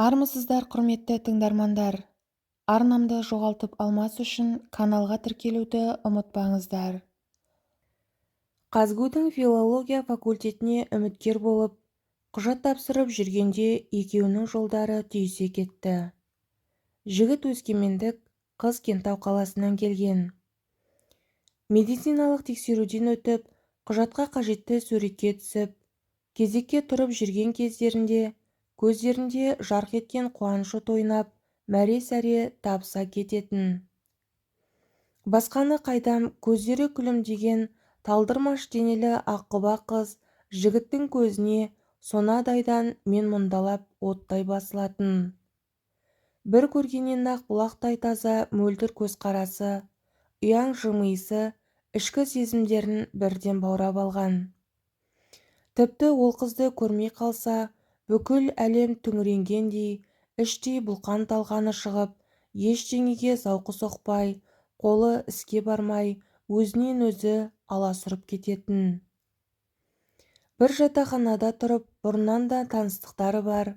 Армысыздар, құрметті тыңдармандар. Арнамды жоғалтып алмас үшін каналға тіркелуді ұмытпаңыздар. Қазгудың филология факультетіне үміткер болып, құжат тапсырып жүргенде екеуінің жолдары түйісе кетті. Жігіт өскемендік, қыз Кентау қаласынан келген. Медициналық тексеруден өтіп, құжатқа қажетті суретке түсіп, кезекке тұрып жүрген кездерінде көздерінде жарқ еткен қуаныш от ойнап, мәре-сәре табыса кететін. Басқаны қайдам, көздері күлімдеген талдырмаш денелі аққұба қыз жігіттің көзіне сонадайдан мен мұндалап оттай басылатын. Бір көргеннен-ақ бұлақтай таза мөлдір көзқарасы, ұяң жымиысы ішкі сезімдерін бірден баурап алған. Тіпті ол қызды көрмей қалса, бүкіл әлем түңіренгендей, іштей бұлқан-талқаны шығып, ештеңеге зауқы соқпай, қолы іске бармай, өзінен өзі аласұрып кететін. Бір жатақханада тұрып, бұрыннан да таныстықтары бар,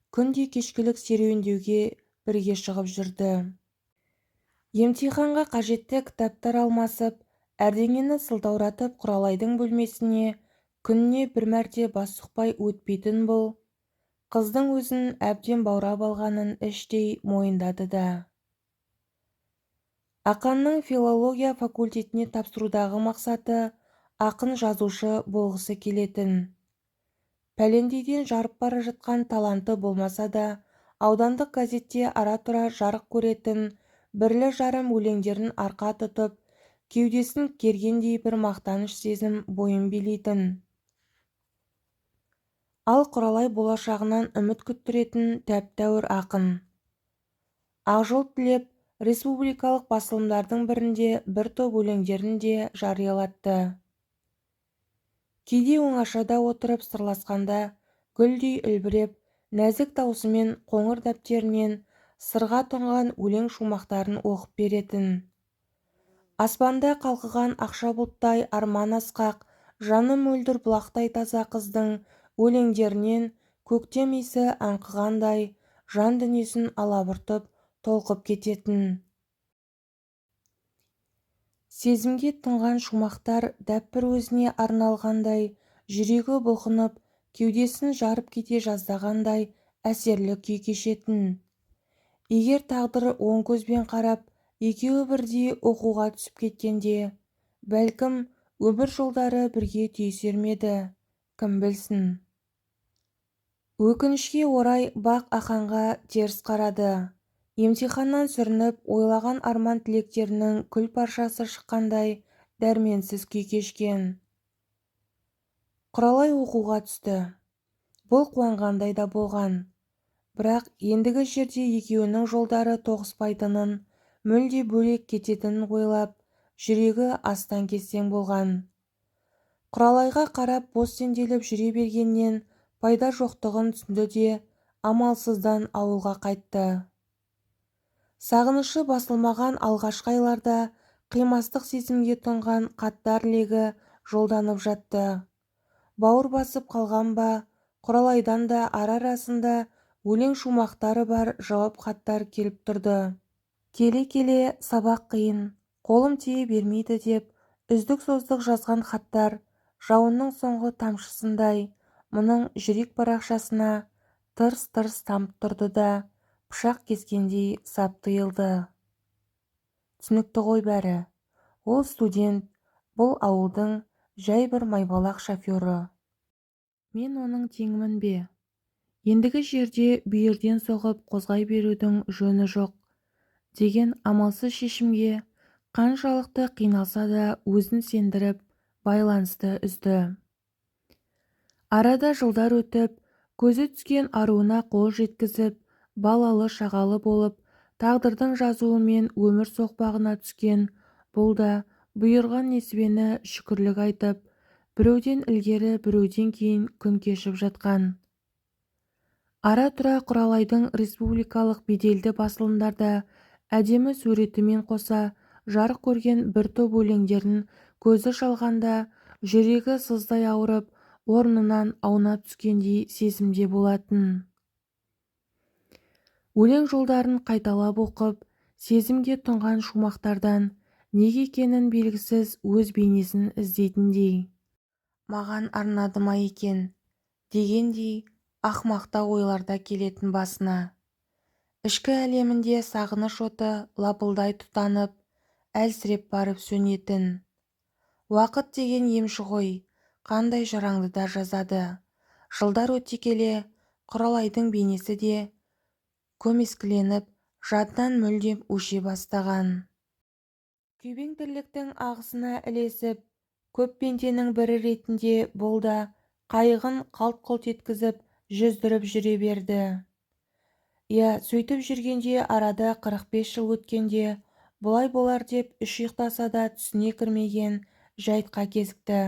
күнде кешкілік серуендеуге бірге шығып жүрді. Емтиханға қажетті кітаптар алмасып, әрдеңені сылтауратып Құралайдың бөлмесіне күніне бір мәрте бас сұқпай өтпейтін бұл, қыздың өзін әбден баурап алғанын іштей мойындады да. Ақанның филология факультетіне тапсырудағы мақсаты ақын жазушы болғысы келетін. Пәлендейден жарып бара жатқан таланты болмаса да, аудандық газетте ара-тұра жарық көретін бірлі-жарым өлеңдерін арқа тұтып, кеудесін кергендей бір мақтаныш сезім бойын билейтін. Ал Құралай болашағынан үміт күттіретін тәп-тәуір ақын. Ақжол тілеп, республикалық басылымдардың бірінде бір топ өлеңдерін де жариялатты. Кейде оңашада отырып сырласқанда, гүлдей үлбіреп, нәзік даусымен қоңыр дәптерінен сырға тұнған өлең шумақтарын оқып беретін. Аспанда қалқыған ақша бұлттай арман асқақ, жаны мөлдір бұлақтай таза қыздың өлеңдерінен көктем иісі аңқығандай, жан дүниесін алабұртып, толқып кететін. Сезімге тұнған шумақтар дәп бір өзіне арналғандай, жүрегі бұлқынып, кеудесін жарып кете жаздағандай әсерлі күй кешетін. Егер тағдыр оң көзбен қарап, екеуі бірдей оқуға түсіп кеткенде, бәлкім өмір жолдары бірге түйісер ме еді, кім білсін. Өкінішке орай бақ Ақанға теріс қарады. Емтиханнан сүрініп, ойлаған арман тілектерінің күл паршасы шыққандай дәрменсіз күй кешкен. Құралай оқуға түсті. Бұл қуанғандай да болған. Бірақ ендігі жерде екеуінің жолдары тоғыспайтынын, мүлде бөлек кететінін ойлап, жүрегі астан-кестен болған. Құралайға қарап бос сенделіп жүре бергеннен пайда жоқтығын түсінді де, амалсыздан ауылға қайтты. Сағынышы басылмаған алғашқы айларда қимастық сезімге тұнған хаттар легі жолданып жатты. Бауыр басып қалған ба, Құралайдан да ара-арасында өлең шумақтары бар жауап хаттар келіп тұрды. Келе-келе сабақ қиын, қолым тие бермейді деп, үздік-создық жазған хаттар жауынның соңғы тамшысындай мұның жүрек парақшасына тырс-тырс тамып тұрды да, пышақ кескендей сап тыйылды. Түсінікті ғой бәрі. Ол студент, бұл ауылдың жай бір майбалақ шофері. Мен оның теңімін бе? Ендігі жерде бүйірден соғып қозғай берудің жөні жоқ, деген амалсыз шешімге қаншалықты қиналса да өзін сендіріп, байланысты үзді. Арада жылдар өтіп, көзі түскен аруына қол жеткізіп, балалы-шағалы болып, тағдырдың жазуымен өмір соқпағына түскен, бұл да бұйырған несібені шүкірлік айтып, біреуден ілгері біреуден кейін күн кешіп жатқан. Ара-тұра Құралайдың республикалық беделді басылымдарда әдемі суретімен қоса жарық көрген бір топ өлеңдерін көзі шалғанда, жүрегі сыздай ауырып, орнынан аунап түскендей сезімде болатын. Өлең жолдарын қайталап оқып, сезімге тұнған шумақтардан неге екенін белгісіз өз бейнесін іздейтіндей. Маған арнады ма екен, дегендей ақымақтау ойларда келетін басына. Ішкі әлемінде сағыныш оты лапылдай тұтанып, әлсіреп барып сөнетін. Уақыт деген емші ғой, қандай жараңды да жазады. Жылдар өте келе, Құралайдың бейнесі де көмескіленіп, жадынан мүлдем өше бастаған. Күйбең тірліктің ағысына ілесіп, көп пенденің бірі ретінде бұл да қайығын қалт-құлт еткізіп жүздіріп жүре берді. Сөйтіп жүргенде арада 45 жыл өткенде бұлай болар деп үш ұйықтаса да түсіне кірмеген жайтқа кезікті.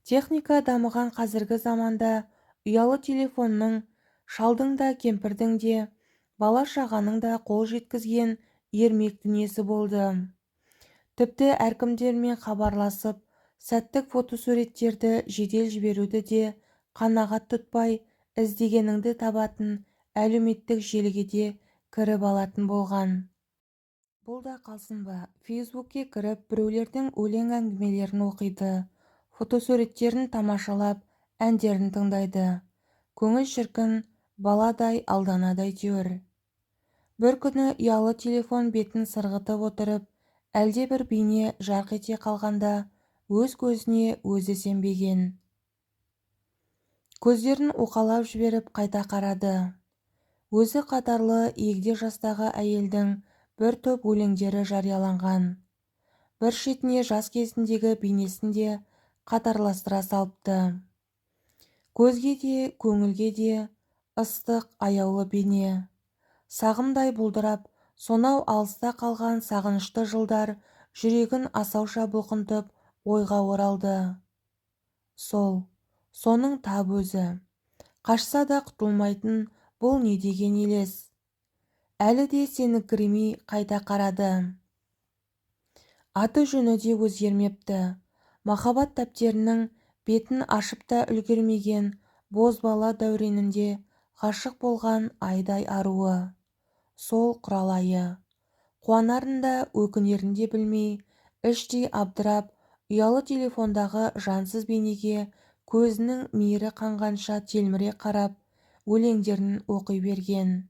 Техника дамыған қазіргі заманда ұялы телефонның, шалдың да кемпірдің де, бала-шағаның да қол жеткізген ермек дүниесі болды. Тіпті әркімдермен хабарласып, сәттік фотосуреттерді жедел жіберуді де қанағат тұтпай, іздегеніңді табатын әлеуметтік желіге де кіріп алатын болған. Бұл да қалсын ба, Фейсбукке кіріп біреулердің өлең әңгімелерін оқиды, фотосуреттерін тамашалап, әндерін тыңдайды. Көңіл шіркін, баладай алданады әйтеуір. Бір күні ұялы телефон бетін сырғытып отырып, әлде бір бейне жарқ ете қалғанда, өз көзіне өзі сенбеген. Көздерін уқалап жіберіп қайта қарады. Өзі қатарлы егде жастағы әйелдің бір топ өлеңдері жарияланған. Бір шетіне жас кезіндегі бейнесін де қатарластыра салыпты. Көзге де, көңілге де ыстық, аяулы бейне. Сағымдай бұлдырап, сонау алыста қалған сағынышты жылдар жүрегін асауша бұлқынтып ойға оралды. Соның тап өзі. Қашса да құтылмайтын бұл не деген елес. Әлі де сеніңкіремей қайта қарады. Аты жөні де өзгермепті. Махаббат дәптерінің бетін ашып та үлгермеген бозбала дәуренінде ғашық болған айдай аруы. Сол Құралайы. Қуанарын да өкінерін де білмей, іштей абдырап, ұялы телефондағы жансыз бейнеге көзінің мейірі қанғанша телміре қарап, өлеңдерін оқи берген.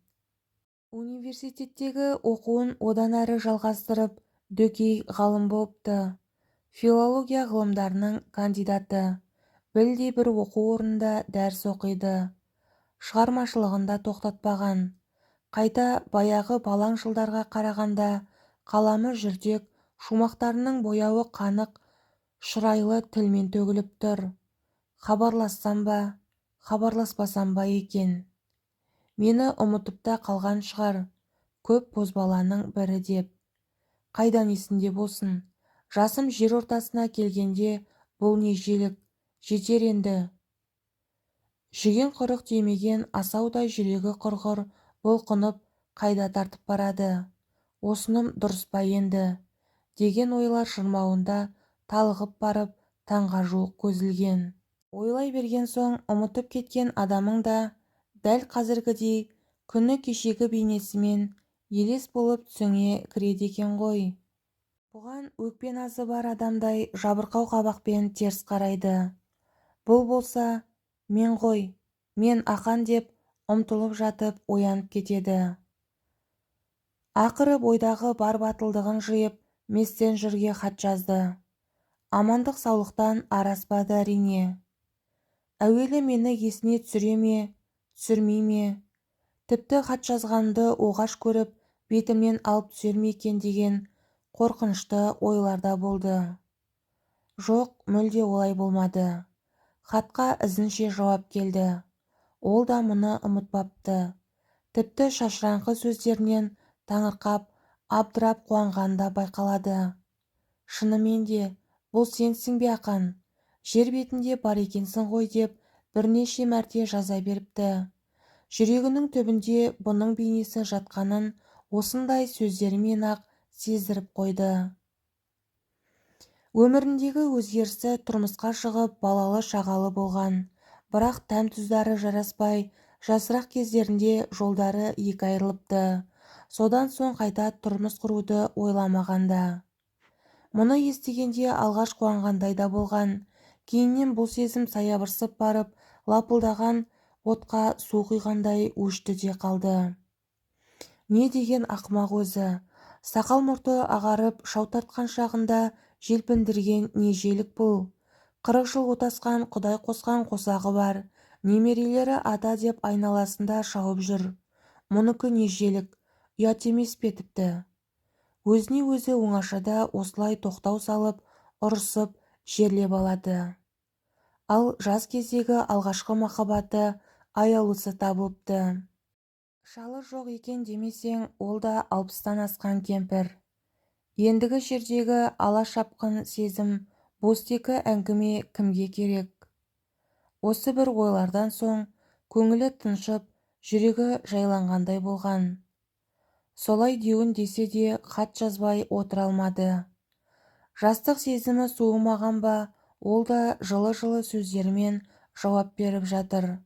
Университеттегі оқуын одан әрі жалғастырып, дөкей ғалым болыпты. Филология ғылымдарының кандидаты. Білдей бір оқу орнында дәріс оқиды. Шығармашылығында тоқтатпаған. Қайта баяғы балаң жылдарға қарағанда қаламы жүрдек, шумақтарының бояуы қанық, шұрайлы тілмен төгіліп тұр. Хабарлассам ба, хабарласпасам ба екен. Мені ұмытып та қалған шығар, көп бозбаланың бірі деп. Қайдан есінде болсын, жасым жер ортасына келгенде бұл не желік, жетер енді. Жүген құрық демеген асаудай жүрегі құрғыр, бұлқынып қайда тартып барады. Осыным дұрыс па енді, деген ойлар шырмауында талығып барып таңға жуық көзілген. Ойлай берген соң ұмытып кеткен адамың да дәл қазіргідей күні кешегі бейнесімен елес болып түсіңе кіреді екен ғой. Бұған өкпе назы бар адамдай жабырқау қабақпен теріс қарайды. Бұл болса, мен ғой, мен ақан деп ұмтылып жатып оянып кетеді. Ақыры бойдағы бар батылдығын жиып мессенджерге хат жазды. Амандық саулықтан араспады әрине. Әуелі мені есіне түсіре ме, түсірмей ме? Тіпті хат жазғанымды оғаш көріп, бетімнен алып түсер ме екен деген қорқынышты ойларда болды. Жоқ, мүлде олай болмады. Хатқа ізінше жауап келді. Ол да мұны ұмытпапты. Тіпті шашыраңқы сөздерінен таңырқап, абдырап қуанғанда байқалады. Шынымен де, бұл сенсің бе ақан? Жер бетінде бар екенсің ғой деп бірнеше мәрте жаза беріпті. Жүрегінің түбінде бұның бейнесі жатқанын осындай сөздерімен ақ сездіріп қойды. Өміріндегі өзгерісі тұрмысқа шығып балалы шағалы болған, бірақ тәм-тұздары жараспай Жасырақ кездерінде жолдары екі айырылыпты. Содан соң қайта тұрмыс құруды ойламағанда. Мұны естігенде алғаш қуанғандай да болған. Кейіннен бұл сезім саябырсып барып, лапылдаған отқа су құйғандай өшті де қалды. Не деген ақымақ өзі. Сақал-мұрты ағарып шау тартқан шағында желпіндірген не желік бұл. 40 жыл отасқан, құдай қосқан қосағы бар. Немерелері ата деп айналасында шауып жүр. Мұныкі не желік, ұят емес пе тіпті. Өзіне өзі оңашада осылай тоқтау салып, ұрысып, жерлеп алады. Ал жас кездегі алғашқы махаббаты аяулысы табылыпты. Шалы жоқ екен демесең, ол да 60-тан асқан кемпір. Ендігі жердегі ала шапқын сезім, бостекі әңгіме кімге керек? Осы бір ойлардан соң көңілі тыншып, жүрегі жайланғандай болған. Солай деуін десе де хат жазбай отыра алмады. Жастық сезімі суымаған ба, ол да жылы-жылы сөздерімен жауап беріп жатыр.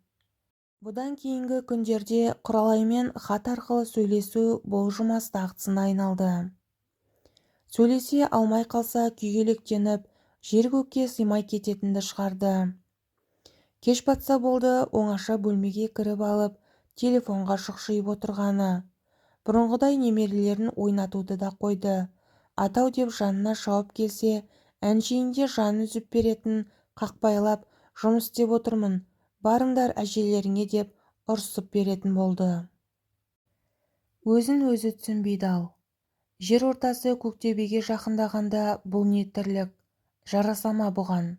Бұдан кейінгі күндерде Құралаймен хат арқылы сөйлесу бұлжымас дағдысына айналды. Сөйлесе алмай қалса күйгелектеніп, жер-көкке сыймай кететінді шығарды. Кеш батса болды, оңаша бөлмеге кіріп алып, телефонға шұқшиып отырғаны. Бұрынғыдай немерелерін ойнатуды да қойды. Атау деп жанына шауып келсе, әншейінде жанын үзіп беретін қақпайлап, жұмыс істеп отырмын, барыңдар әжелеріңе деп ұрсып беретін болды. Өзін өзі түсінбейді ал. Жер ортасы көктөбеге жақындағанда бұл не тірлік, жараса ма бұған?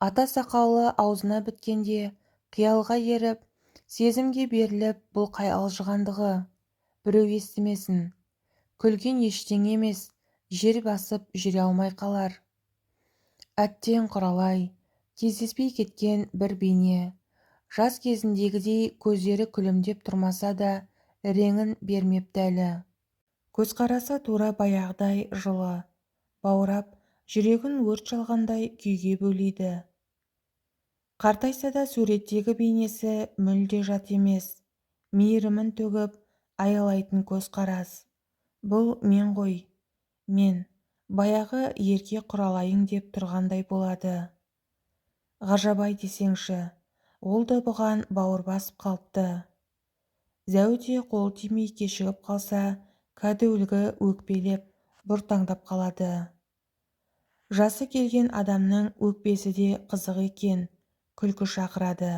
Ата сақалы аузына біткенде, қиялға еріп, сезімге беріліп, бұл қай алжығандығы? Біреу естімесін. Күлген ештеңе емес, жер басып жүре алмай қалар. Әттең Құралай, кездеспей кеткен бір бейне. Жас кезіндегідей көздері күлімдеп тұрмаса да, реңін бермепті әлі. Көзқарасы тура баяғыдай жылы, баурап, жүрегін өрт шалғандай күйге бөлейді. Қартайса да суреттегі бейнесі мүлде жат емес. Мейірімін төгіп, аялайтын көзқарас. Бұл мен ғой, мен, баяғы ерке Құралайың деп тұрғандай болады. Ғажабай десеңші, ол да бұған бауыр басып қалыпты. Зәуде қол тимей кешігіп қалса, кәдуілгі өкпелеп, бұртаңдап қалады. Жасы келген адамның өкпесі де қызық екен, күлкі шақырады.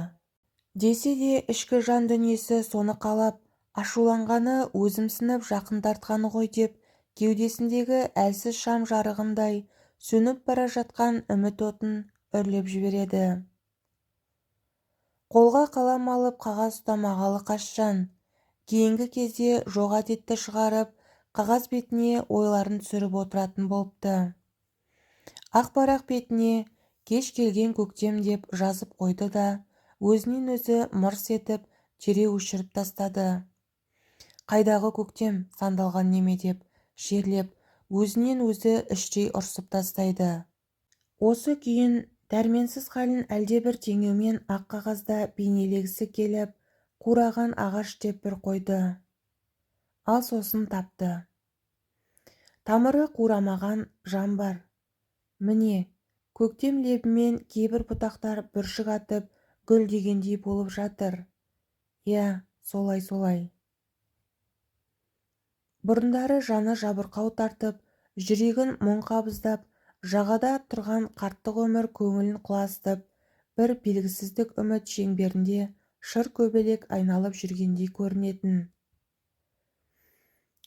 Десе де ішкі жан дүниесі соны қалап, ашуланғаны өзімсініп жақын тартқаны ғой деп, кеудесіндегі әлсіз шам жарығындай сөніп бара жатқан үміт отын үрлеп жібереді. Қолға қалам алып қағаз ұстамағалы қашжан. Кейінгі кезде жоқ әдетті шығарып, қағаз бетіне ойларын түсіріп отыратын болыпты. Ақ парақ бетіне кеш келген көктем деп жазып қойды да, өзінен өзі мырс етіп тереу өшіріп тастады. Қайдағы көктем сандалған неме деп жерлеп, өзінен өзі іштей ұрсып тастайды. Осы күйін, дәрменсіз халін әлдебір теңеумен ақ қағазда бейнелегісі келіп, қураған ағаш деп бір қойды. Ал сосын тапты. Тамыры қурамаған жан бар. Міне, көктем лебімен кейбір бұтақтар бүршік атып, гүл дегендей болып жатыр. Я, солай. Бұрындары жаны жабырқау тартып, жүрегін мұң қабыздап, жағада тұрған қарттық өмір көңілін құлазытып, бір белгісіздік үміт шеңберінде шыр көбелек айналып жүргендей көрінетін.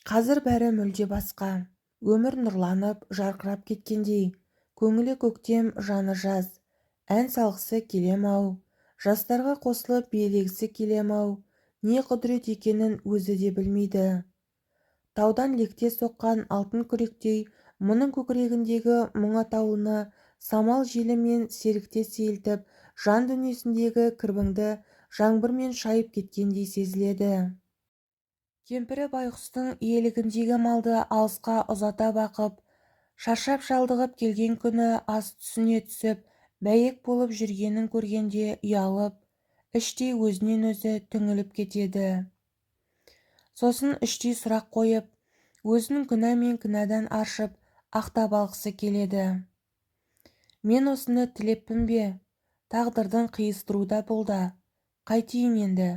Қазір бәрі мүлде басқа. Өмір нұрланып, жарқырап кеткендей. Көңілі көктем, жаны жаз. Ән салғысы келем-ау. Жастарға қосылып билегісі келем-ау. Не құдірет екенін өзі де білмейді. Таудан лекте соққан алтын күректей мұның көкірегіндегі мұң атаулыны самал желімен серікте сейілтіп, жан дүниесіндегі кірбіңді жаңбырмен шайып кеткендей сезіледі. Кемпірі байғұстың иелігіндегі малды алысқа ұзата бақып, шаршап шалдығып келген күні ас түсіне түсіп, бәйек болып жүргенін көргенде ұялып, іштей өзінен өзі түңіліп кетеді. Сосын іштей сұрақ қойып, өзін күнә мен кінәдан аршып, ақтап алғысы келеді. Мен осыны тілеппін бе? Тағдырдың қиыстыруда бұл да. Қайтейін енді?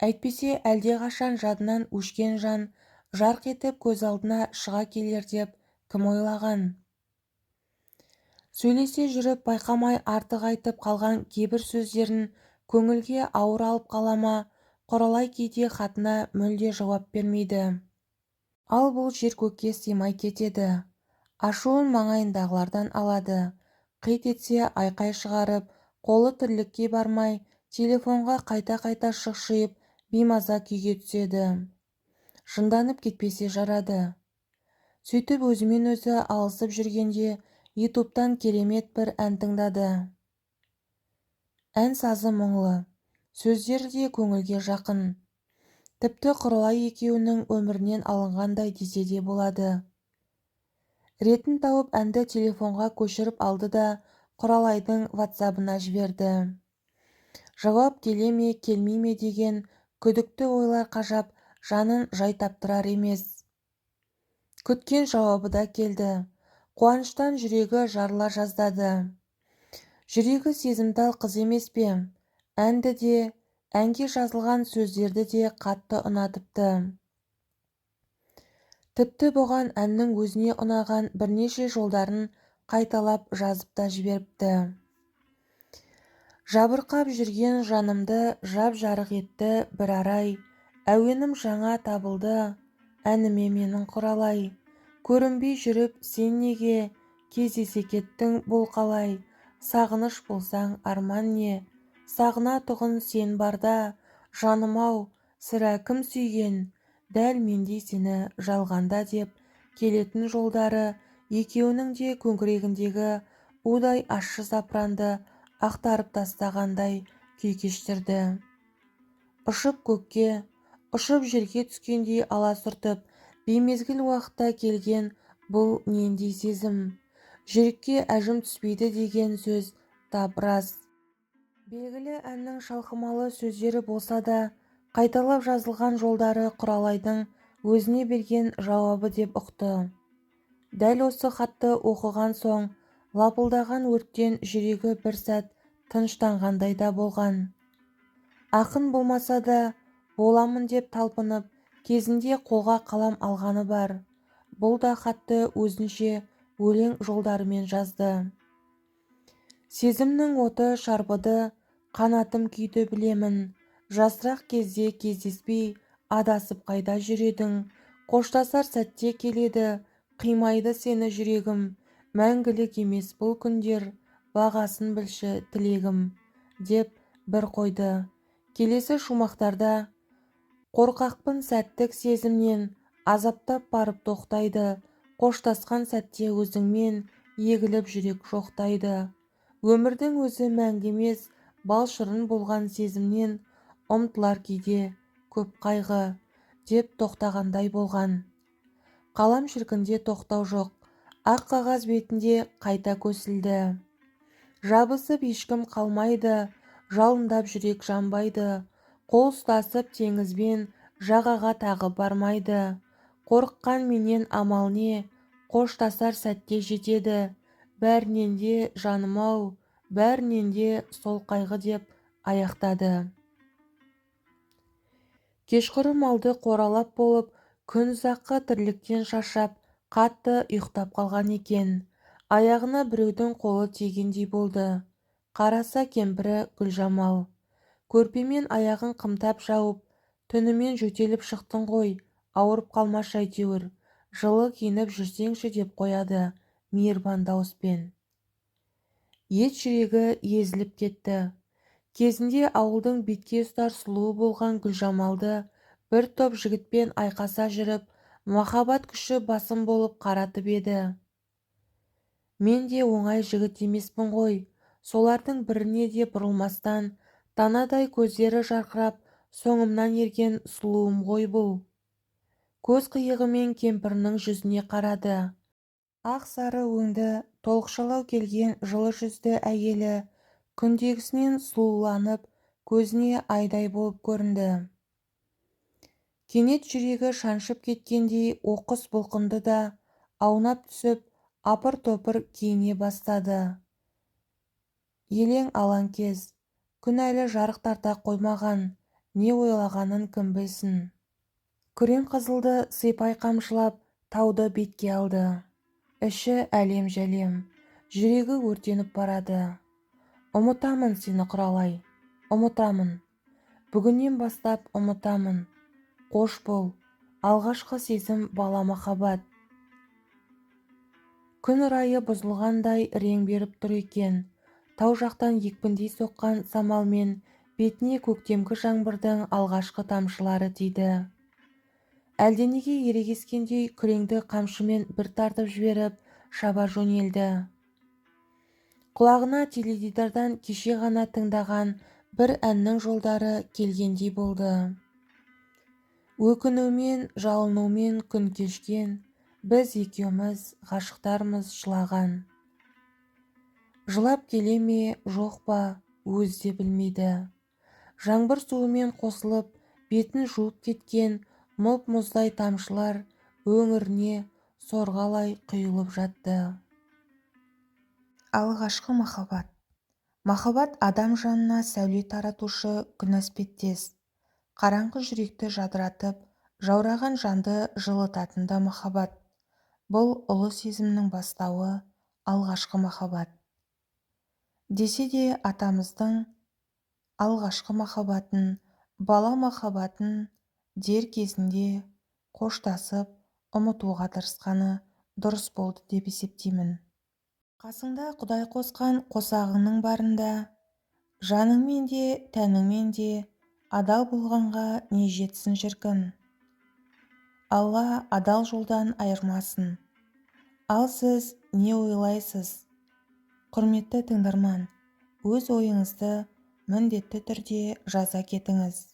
Әйтпесе әлдеқашан жадынан өшкен жан жарқ етіп көз алдына шыға келер деп кім ойлаған? Сөйлесе жүріп байқамай артық айтып қалған кейбір сөздерін көңілге ауыр алып қала ма, Құралай кейде хатына мүлде жауап бермейді. Ал бұл жер-көкке сыймай кетеді. Ашуын маңайындағылардан алады. Қит етсе айқай шығарып, қолы тірлікке бармай, телефонға қайта-қайта шұқшиып, беймаза күйге түседі. Жынданып кетпесе жарады. Сөйтіп өзімен өзі алысып жүргенде ютубтан керемет бір ән тыңдады. Ән сазы мұңлы, сөздері де көңілге жақын. Тіпті Құралай екеуінің өмірінен алынғандай десе де болады. Ретін тауып әнді телефонға көшіріп алды да Құралайдың ватсабына жіберді. Жауап келе ме, келмей ме деген күдікті ойлар қажап жанын жай таптырар емес. Күткен жауабы да келді. Қуаныштан жүрегі жарыла жаздады. Жүрегі сезімтал қыз емес пе? Әнді де, әнге жазылған сөздерді де қатты ұнатыпты. Тіпті бұған әннің өзіне ұнаған бірнеше жолдарын қайталап жазып та жіберіпті. Жабырқап жүрген жанымды жап-жарық етті бір арай, әуенім жаңа табылды, әніме менің Құралай. Көрінбей жүріп сен неге, кездесе кеттің бұл қалай, сағыныш болсаң арман не, сағына тұғын сен барда, жаным-ау, сірә кім сүйген, дәл мендей сені жалғанда деп келетін жолдары екеуінің де көкірегіндегі удай ащы запыранды ақтарып тастағандай күй кештірді. Ұшып көкке, ұшып жерге түскендей аласұртып, беймезгіл уақытта келген бұл нендей сезім. Жүрекке әжім түспейді деген сөз тап рас. Белгілі әннің шалқымалы сөздері болса да, қайталап жазылған жолдары Құралайдың өзіне берген жауабы деп ұқты. Дәл осы хатты оқыған соң, лапылдаған өрттен жүрегі бір сәт тыныштанғандай да болған. Ақын болмаса да, боламын деп талпынып, кезінде қолға қалам алғаны бар. Бұл да хатты өзінше өлең жолдарымен жазды. Сезімнің оты шарбыды, қанатым күйді білемін. Жасырақ кезде кездеспей, адасып қайда жүредің. Қоштасар сәтте келеді, қимайды сені жүрегім. Мәңгілік емес бұл күндер, бағасын білші тілегім, деп бір қойды. Келесі шумақтарда қорқақпын сәттік сезімнен, азаптап барып тоқтайды. Қоштасқан сәтте өзіңмен егіліп жүрек жоқтайды. Өмірдің өзі мәңгі емес, балшырын болған сезімнен ұмтылар кейде көп қайғы, деп тоқтағандай болған. Қалам шіркінде тоқтау жоқ, ақ қағаз бетінде қайта көсілді. Жабысып ешкім қалмайды, жалындап жүрек жанбайды. Қол ұстасып теңізбен жағаға тағы бармайды. Қорыққан менен амал не, қоштасар сәтте жетеді. Бәрінен де жаным-ау, бәрінен де сол қайғы деп аяқтады. Кешқұрым алды қоралап болып, күн ұзаққа тірліктен шаршап, қатты ұйықтап қалған екен. Аяғына біреудің қолы тигендей болды. Қараса кемпірі Гүлжамал. Көрпемен аяғын қымтап жауып, түнімен жөтеліп шықтың ғой, ауырып қалмашы әйтеуір, жылы киініп жүрсеңші деп қояды мейірбан дауыспен. Ет жүрегі езіліп кетті. Кезінде ауылдың бетке ұстар сұлуы болған Гүлжамалды бір топ жігітпен айқаса жүріп, махаббат күші басым болып қаратып еді. Мен де оңай жігіт емеспін ғой, солардың біріне де бұрылмастан, танадай көздері жарқырап, соңымнан ерген сұлуым ғой бұл. Көз қиығымен кемпірінің жүзіне қарады. Ақ сары өңді, толықшалау келген жылы жүзді әйелі күндегісінен сұлуланып, көзіне айдай болып көрінді. Кенет жүрегі шаншып кеткендей оқыс бұлқынды да аунап түсіп апыр-топыр киіне бастады. Елең-алаң кез, күн әлі жарық тарта қоймаған, не ойлағанын кім білсін. Күрең қызылды сипай қамшылап тауды бетке алды. Іші әлем-жәлем, жүрегі өртеніп барады. Ұмытамын сені Құралай, ұмытамын. Бүгіннен бастап ұмытамын. Қош бол, алғашқы сезім бала махаббат. Күн райы бұзылғандай рең беріп тұр екен. Тау жақтан екпіндей соққан самалмен бетіне көктемгі жаңбырдың алғашқы тамшылары тиді. Әлденеге ерегескендей күреңді қамшымен бір тартып жіберіп шаба жөнелді. Құлағына теледидардан кеше ғана тыңдаған бір әннің жолдары келгендей болды. Өкінумен, жалынумен күн кешкен, біз екеуміз ғашықтармыз жылаған. Жылап келе ме, жоқ па, өзі де білмейді. Жаңбыр суымен қосылып, бетін жуып кеткен мұп-мұздай тамшылар өңіріне сорғалай құйылып жатты. Алғашқы махаббат. Махаббат адам жанына сәуле таратушы күн аспеттес. Қараңғы жүректі жадыратып, жаураған жанды жылытатын да махаббат. Бұл ұлы сезімнің бастауы алғашқы махаббат. Десе де атамыздың алғашқы махаббатын, бала махаббатын дер кезінде қоштасып, ұмытуға тырысқаны дұрыс болды деп есептеймін. Қасыңда Құдай қосқан қосағыңның барында, жаныңмен де, тәніңмен де адал болғанға не жетсін шіркін. Алла адал жолдан айырмасын. Ал сіз не ойлайсыз? Құрметті тыңдарман, өз ойыңызды міндетті түрде жаза кетіңіз.